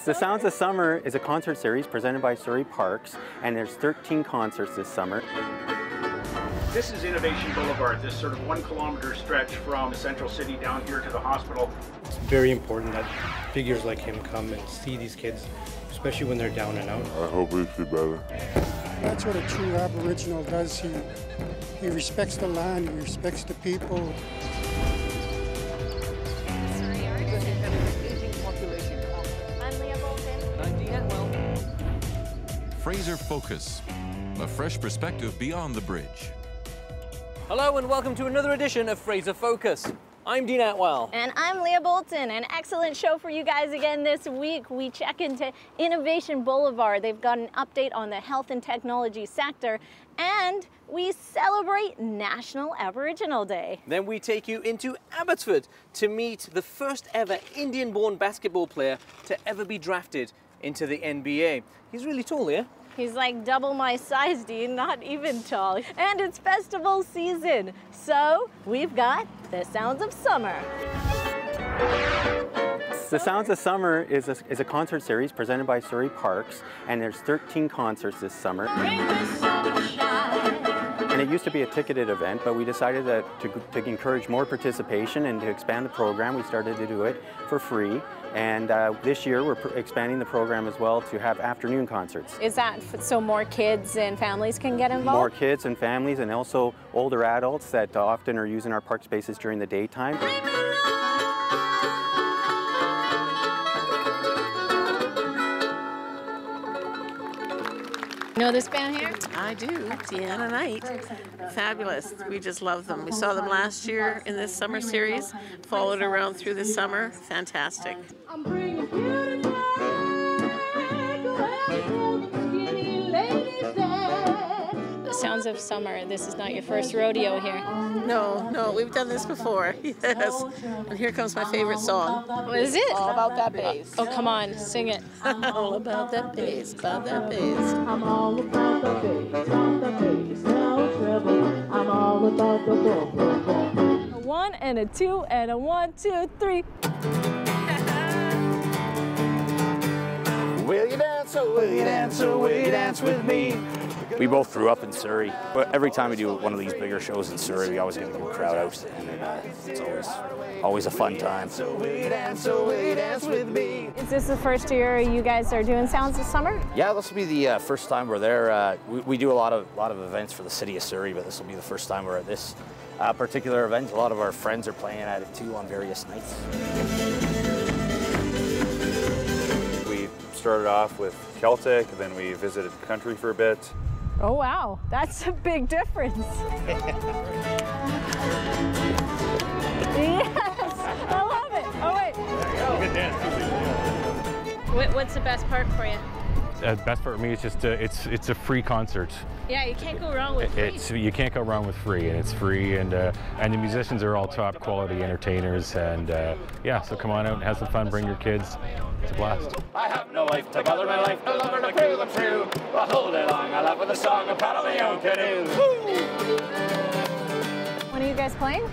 The Sounds of Summer is a concert series presented by Surrey Parks, and there's 13 concerts this summer. This is Innovation Boulevard, this sort of 1 kilometer stretch from the central city down here to the hospital. It's very important that figures like him come and see these kids, especially when they're down and out. I hope we see better. That's what a true Aboriginal does. He respects the land, he respects the people. Fraser Focus, a fresh perspective beyond the bridge. Hello and welcome to another edition of Fraser Focus. I'm Dean Atwell. And I'm Leah Bolton. An excellent show for you guys again this week. We check into Innovation Boulevard. They've got an update on the health and technology sector, and we celebrate National Aboriginal Day. Then we take you into Abbotsford to meet the first ever Indian-born basketball player to ever be drafted into the NBA. He's really tall here. He's like double my size, Dean, not even tall. And it's festival season, so we've got the Sounds of Summer. The Sounds of Summer is a concert series presented by Surrey Parks, and there's 13 concerts this summer. And it used to be a ticketed event, but we decided that to encourage more participation and to expand the program, we started to do it for free. And this year we're expanding the program as well to have afternoon concerts. Is that so more kids and families can get involved? More kids and families, and also older adults that often are using our park spaces during the daytime. You know this band here? I do, Deanna Knight. Fabulous. We just love them. We saw them last year in this summer series, followed around through the summer. Fantastic. I'm bringing beauty back. Sounds of Summer. This is not your first rodeo here. No, we've done this before. Yes. And here comes my favorite song. What is it? All about that bass. Oh, come on, sing it. All about that bass, about that bass. I'm all about the bass, no trouble. I'm all about the bump. A 1 and a 2 and a 1, 2, 3. Will you dance, oh, will you dance, oh, will you dance with me? We both grew up in Surrey, but every time we do one of these bigger shows in Surrey, we always get a good crowd out, and it's always a fun time. So will you dance, oh, will you dance with me? Is this the first year you guys are doing Sounds of Summer? Yeah, this will be the first time we're there. We do a lot of events for the city of Surrey, but this will be the first time we're at this particular event. A lot of our friends are playing at it too on various nights. We started off with Celtic, then we visited the country for a bit. Oh wow, that's a big difference. Yes, I love it. Oh wait. Good dance. What's the best part for you? The best part for me is just it's a free concert. Yeah, you can't go wrong with free. You can't go wrong with free, and it's free, and the musicians are all top quality entertainers, and yeah, so come on out and have some fun. Bring your kids. It's a blast. I have no life to bother my life, no longer to prove them true. But all day long I laugh with a song and paddle my own canoe. When are you guys playing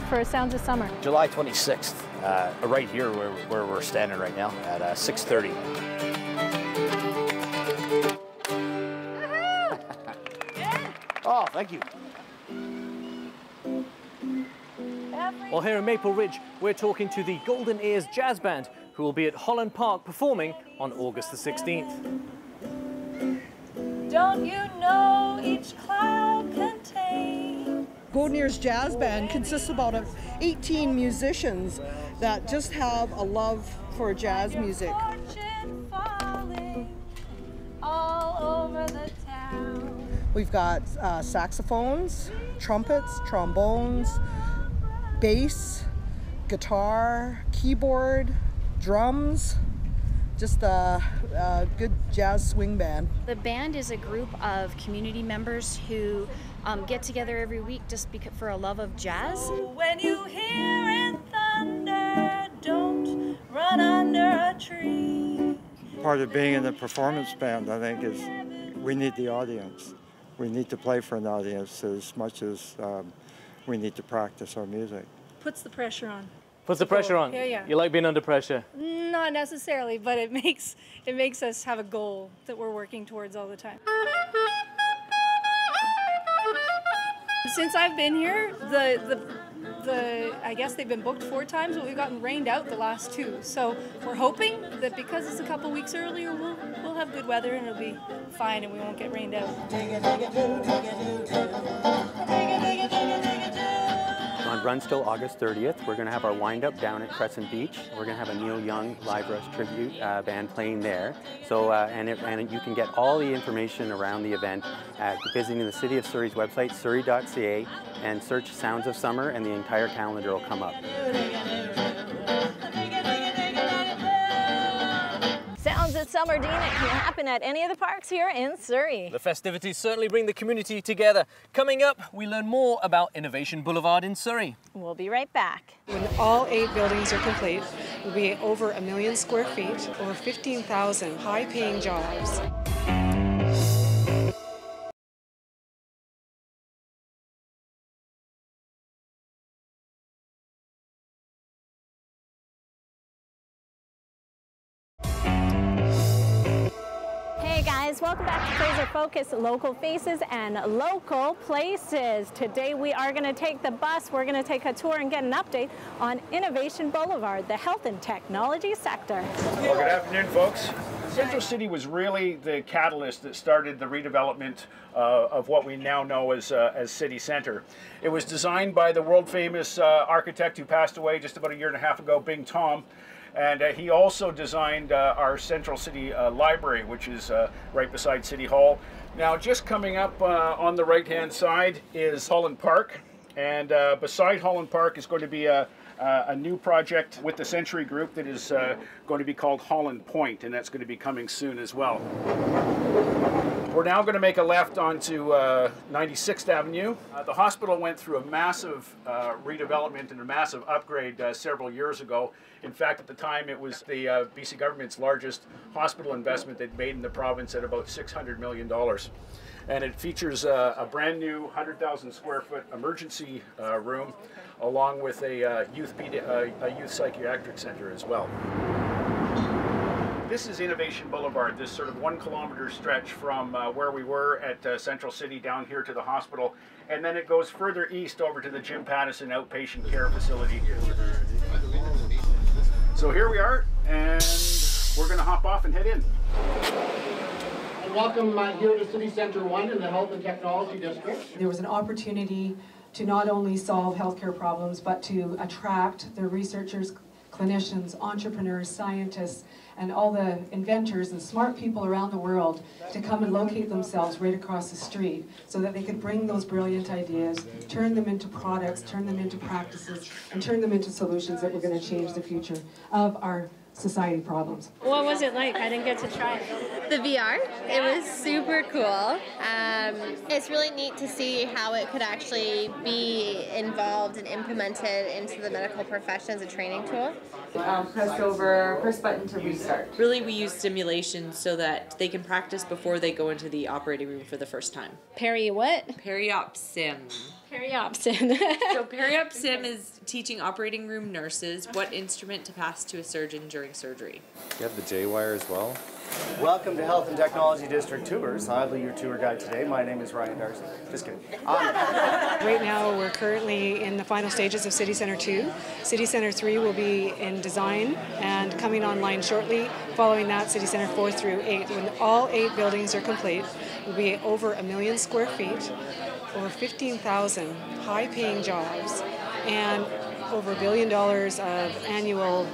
for Sounds of Summer? July 26th, right here where we're standing right now at 6:30. Oh, thank you. Well, here in Maple Ridge, we're talking to the Golden Ears Jazz Band, who will be at Holland Park performing on August the 16th. Don't you know each cloud contains? Golden Ears Jazz Band consists of about 18 musicians that just have a love for jazz music. All over the town. We've got saxophones, trumpets, trombones, bass, guitar, keyboard, drums, just a good jazz swing band. The band is a group of community members who get together every week just for a love of jazz. When you hear it thunder, don't run under a tree. Part of being in the performance band, I think, is we need the audience. We need to play for an audience as much as we need to practice our music. Puts the pressure on. Puts the pressure on. Yeah, yeah. You like being under pressure? Not necessarily, but it makes us have a goal that we're working towards all the time. Since I've been here, I guess they've been booked 4 times, but we've gotten rained out the last 2. So we're hoping that because it's a couple weeks earlier, we'll have good weather and it'll be fine and we won't get rained out. On runs till August 30th. We're going to have our wind-up down at Crescent Beach. We're going to have a Neil Young Live Rush tribute band playing there. So, and you can get all the information around the event at visiting the City of Surrey's website, surrey.ca, and search Sounds of Summer, and the entire calendar will come up. Sounds of Summer, Dean. It can happen at any of the parks here in Surrey. The festivities certainly bring the community together. Coming up, we learn more about Innovation Boulevard in Surrey. We'll be right back. When all 8 buildings are complete, we'll be over 1 million square feet, over 15,000 high-paying jobs. Hey guys, welcome back to Fraser Focus, local faces and local places. Today we are going to take the bus, we're going to take a tour and get an update on Innovation Boulevard, the health and technology sector. Well, good afternoon, folks. Central City was really the catalyst that started the redevelopment of what we now know as City Centre. It was designed by the world-famous architect who passed away just about 1.5 years ago, Bing Tom. And he also designed our Central City Library, which is right beside City Hall. Now, just coming up on the right-hand side is Holland Park. And beside Holland Park is going to be a new project with the Century Group that is going to be called Holland Point, and that's going to be coming soon as well. We're now going to make a left onto 96th Avenue. The hospital went through a massive redevelopment and a massive upgrade several years ago. In fact, at the time, it was the BC government's largest hospital investment they'd made in the province at about $600 million. And it features a brand new 100,000 square foot emergency room, along with a youth psychiatric center as well. This is Innovation Boulevard, this sort of 1 kilometer stretch from where we were at Central City down here to the hospital. And then it goes further east over to the Jim Pattison outpatient care facility. So here we are, and we're going to hop off and head in. And welcome here to City Centre 1 in the Health and Technology District. There was an opportunity to not only solve healthcare problems, but to attract the researchers, clinicians, entrepreneurs, scientists, and all the inventors and smart people around the world to come and locate themselves right across the street so that they could bring those brilliant ideas, turn them into products, turn them into practices, and turn them into solutions that were going to change the future of our society problems. What was it like? I didn't get to try it. The VR, it was super cool. It's really neat to see how it could actually be involved and implemented into the medical profession as a training tool. Press over, first button to restart. Really, we use simulation so that they can practice before they go into the operating room for the first time. Peri what? Periop sim. Periopsin. So Periop sim is teaching operating room nurses what instrument to pass to a surgeon during surgery. You have the J-wire as well? Welcome to Health and Technology District Tours. I'll be your tour guide today. My name is Ryan Darcy. Just kidding. Right now we're currently in the final stages of City Centre 2. City Centre 3 will be in design and coming online shortly. Following that, City Centre 4 through 8. When all 8 buildings are complete, it will be over 1 million square feet, over 15,000 high-paying jobs, and over $1 billion of annual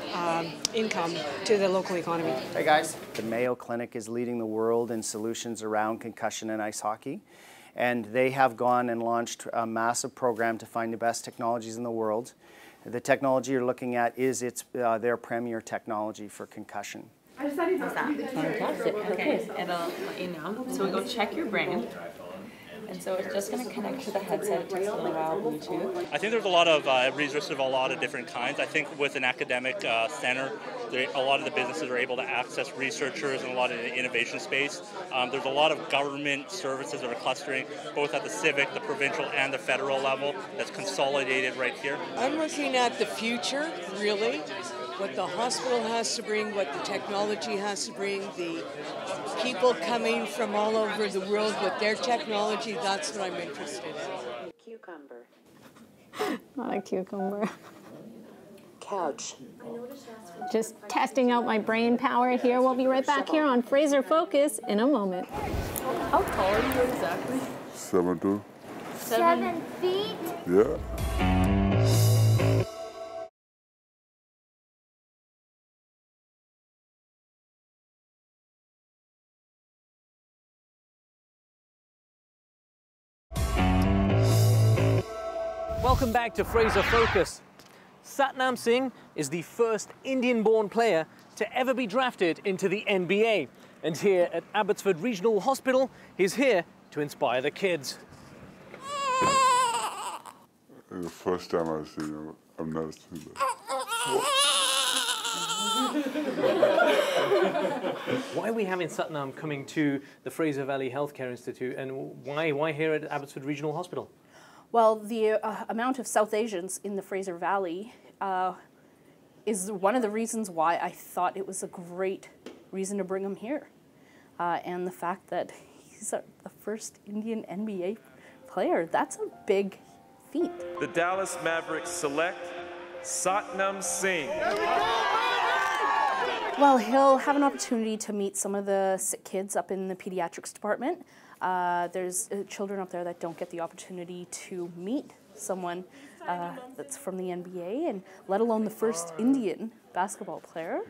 income to the local economy. Hey guys. The Mayo Clinic is leading the world in solutions around concussion and ice hockey. And they have gone and launched a massive program to find the best technologies in the world. The technology you're looking at is their premier technology for concussion. How's that? Fantastic. Okay, it'll let you know. So we go check your brain. And so it's just going to connect to the headset. It takes a little while, Bluetooth. I think there's a lot of resources of a lot of different kinds. I think with an academic center, a lot of the businesses are able to access researchers and a lot of the innovation space. There's a lot of government services that are clustering both at the civic, the provincial, and the federal level that's consolidated right here. I'm looking at the future, really, what the hospital has to bring, what the technology has to bring, the people coming from all over the world with their technology. That's what I'm interested in. Cucumber. Not a cucumber. Couch. Just testing out my brain power here. We'll be right back here on Fraser Focus in a moment. How tall are you exactly? 7'2". 7 feet? Yeah. Welcome back to Fraser Focus. Satnam Singh is the first Indian-born player to ever be drafted into the NBA. And here at Abbotsford Regional Hospital, he's here to inspire the kids. The first time I see him, I'm not seen that. Why are we having Satnam coming to the Fraser Valley Healthcare Institute, and why here at Abbotsford Regional Hospital? Well, the amount of South Asians in the Fraser Valley is one of the reasons why I thought it was a great reason to bring him here. And the fact that he's the first Indian NBA player, that's a big feat. The Dallas Mavericks select Satnam Singh. Well, he'll have an opportunity to meet some of the sick kids up in the pediatrics department. There's children up there that don't get the opportunity to meet someone that's from the NBA, and let alone the first Indian basketball player.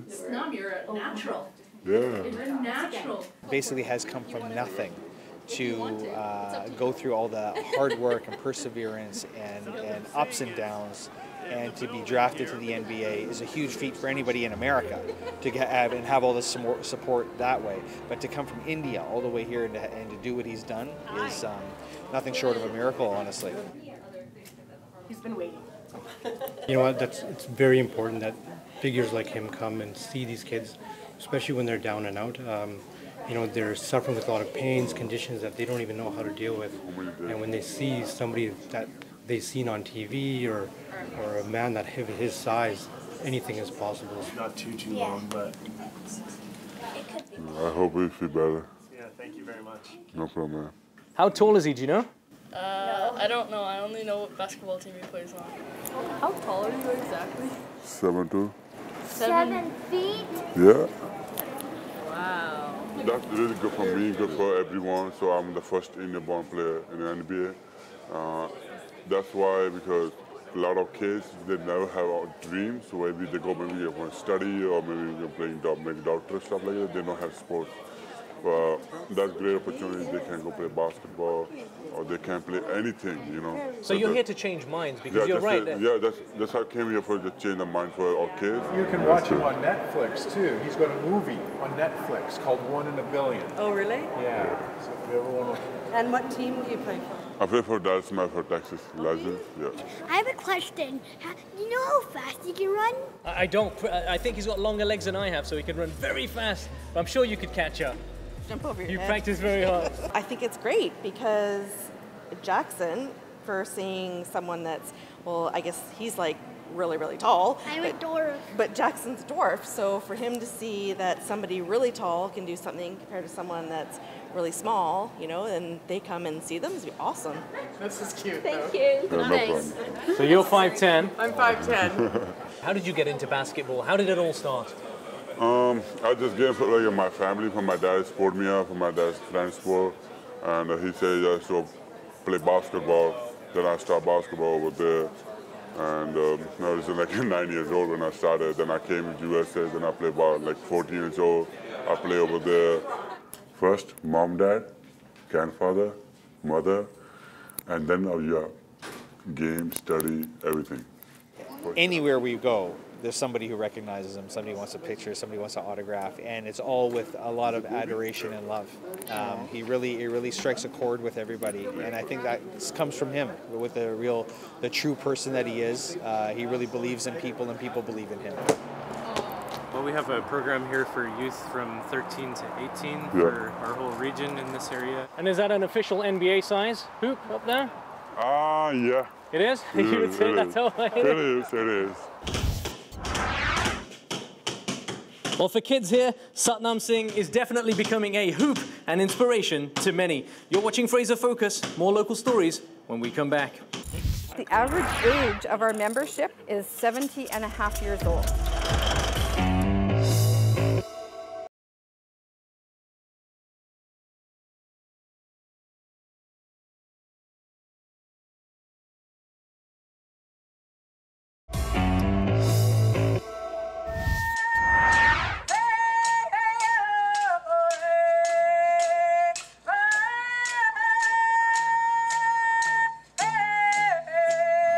Satnam, you're a natural. Yeah. You're a natural. Basically has come from nothing to go through all the hard work and perseverance and ups and downs, and to be drafted to the NBA is a huge feat for anybody in America to have all this support that way. But to come from India all the way here and to do what he's done is nothing short of a miracle, honestly. He's been waiting. You know what? It's very important that figures like him come and see these kids, especially when they're down and out. You know, they're suffering with a lot of pains, conditions that they don't even know how to deal with. And when they see somebody that they've seen on TV or a man that his size, anything is possible. Not too long, but I hope he feel better. Yeah, thank you very much. No problem, man. How tall is he, do you know? I don't know. I only know what basketball team he plays on. How tall are you exactly? 7'2". 7 feet? Yeah. Wow. That's really good for me, good for everyone. So I'm the first Indian-born player in the NBA. That's why, because a lot of kids, they never have a dream. So maybe they go, maybe they want to study, or maybe they're playing doctor, stuff like that. They don't have sports. But that's a great opportunity. They can go play basketball, or they can play anything, you know. So you're here to change minds, because you're right. That's how I came here for, to change the mind for our kids. You can watch him on Netflix too. He's got a movie on Netflix called 1 in a Billion. Oh, really? Yeah. So if you ever want to. And what team do you play for? I play for Dallas Mavericks, Texas Legends. Yeah. I have a question. Do you know how fast you can run? I don't. I think he's got longer legs than I have, so he can run very fast. But I'm sure you could catch up. Jump over your You head. practice very hard. I think it's great because Jackson, for seeing someone that's, well, I guess he's like really, really tall. I'm a dwarf. But Jackson's a dwarf, so for him to see that somebody really tall can do something compared to someone that's really small, you know, and they come and see them, it's awesome. This is cute. Thank you. Nice. So you're 5'10". I'm 5'10". How did you get into basketball? How did it all start? I just gave like my family, from my dad sport me up, from my dad's friend sport, and he said, yeah, so play basketball. Then I started basketball over there, and I was like 9 years old when I started. Then I came to USA, then I played about like 14 years old. I play over there. First, mom, dad, grandfather, mother, and then game, study, everything. Anywhere we go, there's somebody who recognizes him, somebody wants a picture, somebody wants an autograph, and it's all with a lot of adoration and love. He really strikes a chord with everybody, and I think that comes from him, with the true person that he is. He really believes in people, and people believe in him. Well, we have a program here for youth from 13 to 18 for our whole region in this area. And is that an official NBA size hoop up there? Yeah. It is? You would say that's all right. It is. Well, for kids here, Satnam Singh is definitely becoming a hoop and inspiration to many. You're watching Fraser Focus. More local stories when we come back. The average age of our membership is 70.5 years old.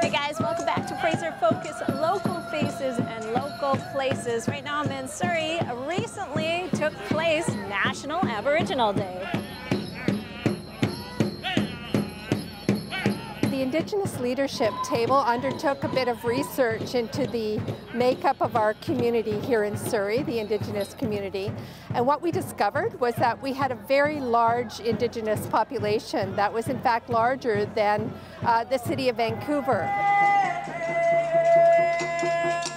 Hey guys, welcome back to Fraser Focus, local faces and local places. Right now I'm in Surrey. Recently took place National Aboriginal Day. The Indigenous Leadership Table undertook a bit of research into the makeup of our community here in Surrey, the Indigenous community. And what we discovered was that we had a very large Indigenous population that was in fact larger than the city of Vancouver.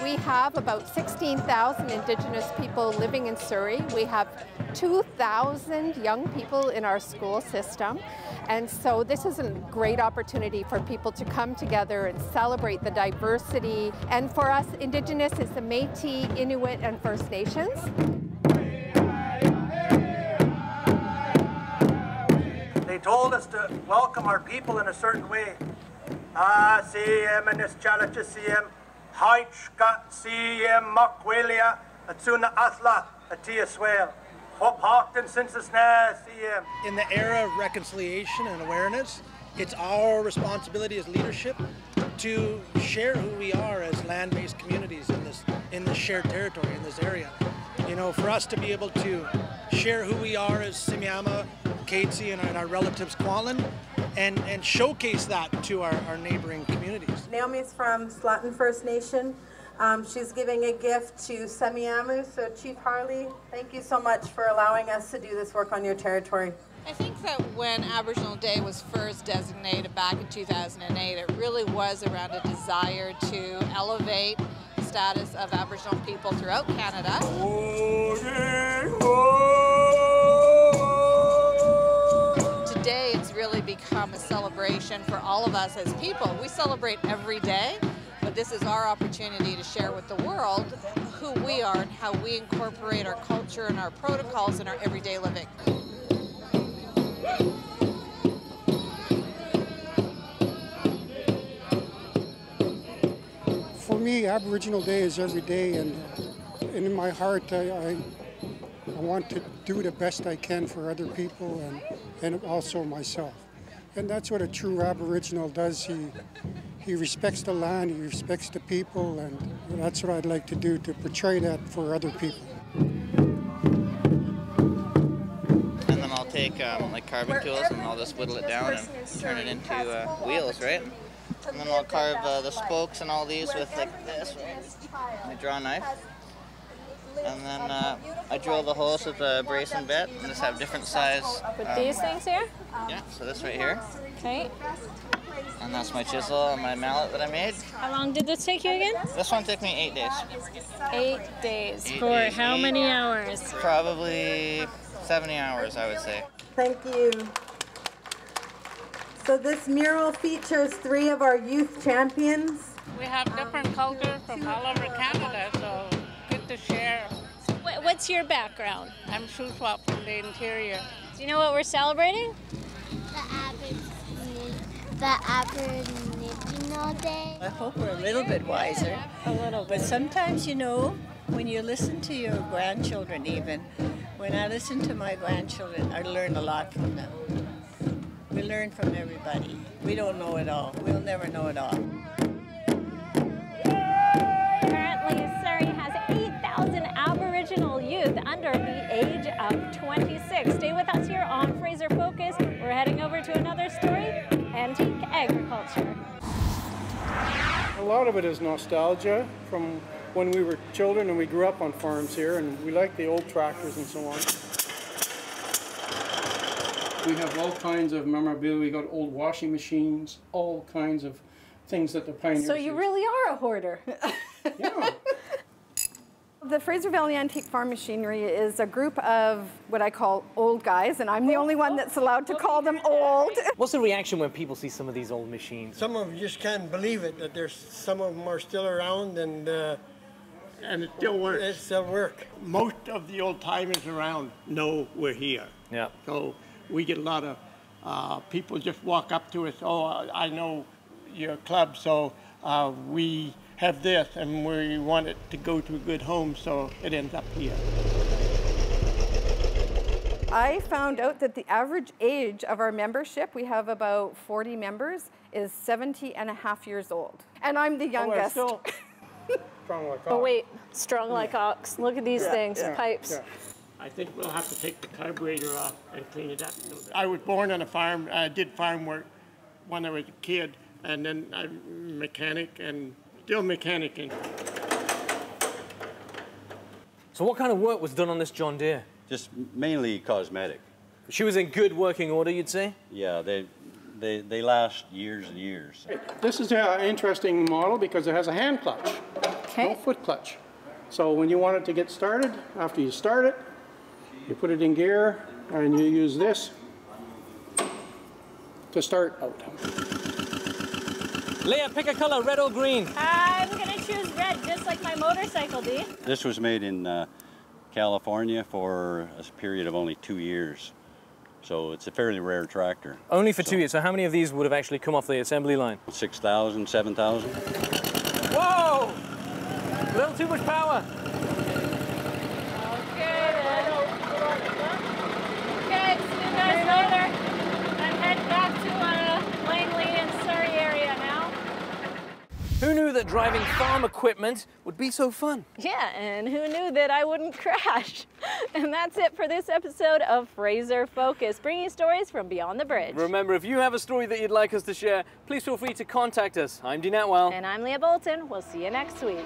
We have about 16,000 Indigenous people living in Surrey. We have 2,000 young people in our school system. And so this is a great opportunity for people to come together and celebrate the diversity. And for us, Indigenous is the Métis, Inuit, and First Nations. They told us to welcome our people in a certain way. CM and this challenge CM, Haitchka CM Makwelia, Atsuna Athla, Atia Swale. In the era of reconciliation and awareness, it's our responsibility as leadership to share who we are as land-based communities in this shared territory, in this area. You know, for us to be able to share who we are as Simiama, Katsi, and our relatives Kwantlen, and showcase that to our neighboring communities. Naomi's from Slatin First Nation. She's giving a gift to Semiamu, so Chief Harley, thank you so much for allowing us to do this work on your territory. I think that when Aboriginal Day was first designated back in 2008, it really was around a desire to elevate the status of Aboriginal people throughout Canada. Today it's really become a celebration for all of us as people. We celebrate every day. But this is our opportunity to share with the world who we are and how we incorporate our culture and our protocols in our everyday living. For me, Aboriginal Day is every day, and in my heart, I want to do the best I can for other people and also myself. And that's what a true Aboriginal does. He respects the land, he respects the people, and that's what I'd like to do, to portray that for other people. And then I'll take like carving tools and I'll just whittle it down and turn it into wheels, right? And then I'll carve the spokes and all these with like this. I draw a knife. And then I drill the holes with a brace and bit and just have different size. With these things here? Yeah, so this right here. Okay. And that's my chisel and my mallet that I made. How long did this take you again? This one took me 8 days. 8 days. For how many hours? Probably 70 hours, I would say. Thank you. So this mural features 3 of our youth champions. We have different cultures from all over Canada, so good to share. What's your background? I'm Shuswap from the interior. Do you know what we're celebrating? The Aboriginal Day. I hope we're a little bit wiser. A little bit. But sometimes, you know, when you listen to your grandchildren even, when I listen to my grandchildren, I learn a lot from them. We learn from everybody. We don't know it all. We'll never know it all. Currently under the age of 26. Stay with us here on Fraser Focus. We're heading over to another story, antique agriculture. A lot of it is nostalgia from when we were children and we grew up on farms here, and we like the old tractors and so on. We have all kinds of memorabilia. We got old washing machines, all kinds of things that the pioneers So you used. really are a hoarder. Yeah. The Fraser Valley Antique Farm Machinery is a group of what I call old guys, and I'm the only one that's allowed to call them old. What's the reaction when people see some of these old machines? Some of them just can't believe it, that there's some of them are still around and it still works. It still works. Most of the old timers around know we're here. Yeah. So we get a lot of people just walk up to us, oh, I know your club, so we have this and we want it to go to a good home, so it ends up here. I found out that the average age of our membership, we have about 40 members, is 70.5 years old. And I'm the youngest. Oh, strong like ox. Oh wait, strong like ox. Look at these things, pipes. Yeah. I think we'll have to take the carburetor off and clean it up a little bit. I was born on a farm. I did farm work when I was a kid, and then I'm mechanic and still mechanicking. So what kind of work was done on this John Deere? Just mainly cosmetic. She was in good working order, you'd say? Yeah, they last years and years. This is an interesting model because it has a hand clutch, no foot clutch. So when you want it to get started, after you start it, you put it in gear and you use this to start out. Leah, pick a color, red or green? I'm gonna choose red, just like my motorcycle, Dee. This was made in California for a period of only 2 years. So it's a fairly rare tractor. Only for 2 years. So how many of these would have actually come off the assembly line? 6,000, 7,000. Whoa! A little too much power. Okay, see you guys later. I'm heading back to Langley and Surrey area now. Who knew that driving farm equipment would be so fun? Yeah, and who knew that I wouldn't crash? And that's it for this episode of Fraser Focus, bringing stories from beyond the bridge. Remember, if you have a story that you'd like us to share, please feel free to contact us. I'm Dean Atwell. And I'm Leah Bolton. We'll see you next week.